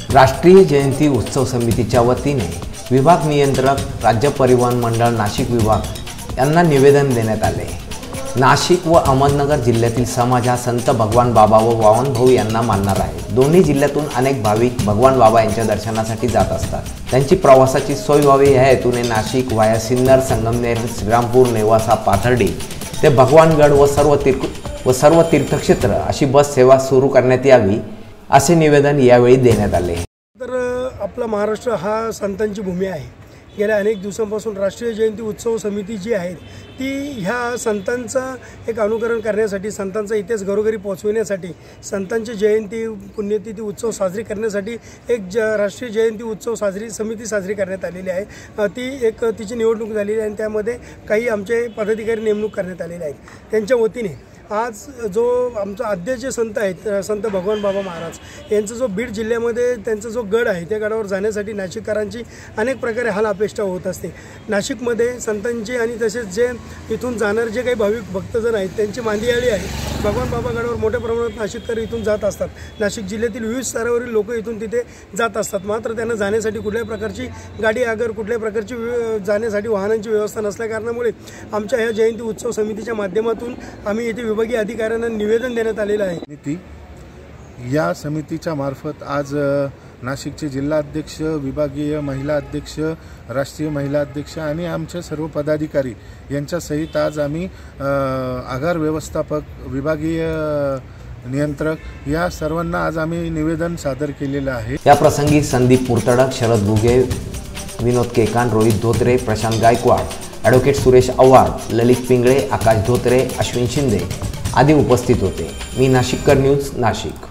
राष्ट्रीय जयंती उत्सव समितीच्या वतीने विभाग नियंत्रक राज्य परिवहन मंडळ नाशिक विभाग यांना निवेदन देण्यात आले। नाशिक व अहमदनगर जिल्ह्यातील समाज हा संत भगवान बाबा व वामन भाऊ यांना मानणार आहे। दोन्ही जिल्ह्यातून अनेक भाविक भगवान बाबा यांच्या दर्शनासाठी जात असतात। त्यांची प्रवासाची सोय व्हावी या हेतूने नाशिक वाया सिन्नर, संगमनेर, श्रीरामपूर, नेवासा, पाथर्डी ते भगवानगड व सर्व तीर्थक्षेत्र अशी बस सेवा सुरू करण्यात यावी असे निवेदन यावेळी देण्यात आले। तर आपला महाराष्ट्र हा संतांची भूमी आहे। गेल्या अनेक दिवसांपासून राष्ट्रीय जयंती उत्सव समिती जी आहे ती ह्या संतांचा एक अनुकरण करण्यासाठी, संतांचा इतिहास घरोघरी पोहोचविण्यासाठी, संतांची जयंती पुण्यतिथी उत्सव साजरी करण्यासाठी एक राष्ट्रीय जयंती उत्सव समिती साजरी करण्यात आलेली आहे। तिची निवडणूक झालेली आहे आणि त्यामध्ये काही आमचे पदाधिकारी नेमणूक करण्यात आलेले आहेत। त्यांच्या वतीने आज जो आमचा आद्य संत आहेत संत भगवान बाबा महाराज यांचा जो बीड जिल्ह्यामध्ये त्यांचा जो गड आहे त्या गडावर जाण्यासाठी नाशिककरांची अनेक प्रकारे हाल अपेक्षा होत असते। नाशिकमध्ये संतांची आणि तसेच जे इथून जाणारे जे काही भाविक भक्तजन आहेत त्यांची मांदियाळी आहे। भगवान बाबा गडावर मोठ्या प्रमाणात नाशिककर इथून जात असतात। नाशिक जिल्ह्यातील विविध स्तरावरील लोक इथून तिथे जात असतात। मात्र त्यांना जाण्यासाठी कुठल्याही प्रकारची गाडी अगर कुठल्याही प्रकारची जाण्यासाठी वाहनांची व्यवस्था नसल्या कारणामुळे आमच्या ह्या जयंती उत्सव समितीच्या माध्यमातून आम्ही इथे विभागीय अधिकाऱ्यांना निवेदन देण्यात आलेलं आहे। या समितीच्या मार्फत आज नाशिकचे जिल्हा अध्यक्ष, विभागीय महिला अध्यक्ष, राष्ट्रीय महिला अध्यक्ष आणि आमचे सर्व पदाधिकारी यांच्या सहित आज आम्ही आगार व्यवस्थापक, विभागीय नियंत्रक या सर्वांना आज आम्ही निवेदन सादर केलेलं आहे। या प्रसंगी संदीप मुर्तडक, शरद बुगे, विनोद केकान, रोहित धोत्रे, प्रशांत गायकवाड, ॲडव्होकेट सुरेश आव्हाड, ललित पिंगळे, आकाश धोत्रे, अश्विन शिंदे आदी उपस्थित होते। मी नाशिककर न्यूज, नाशिक।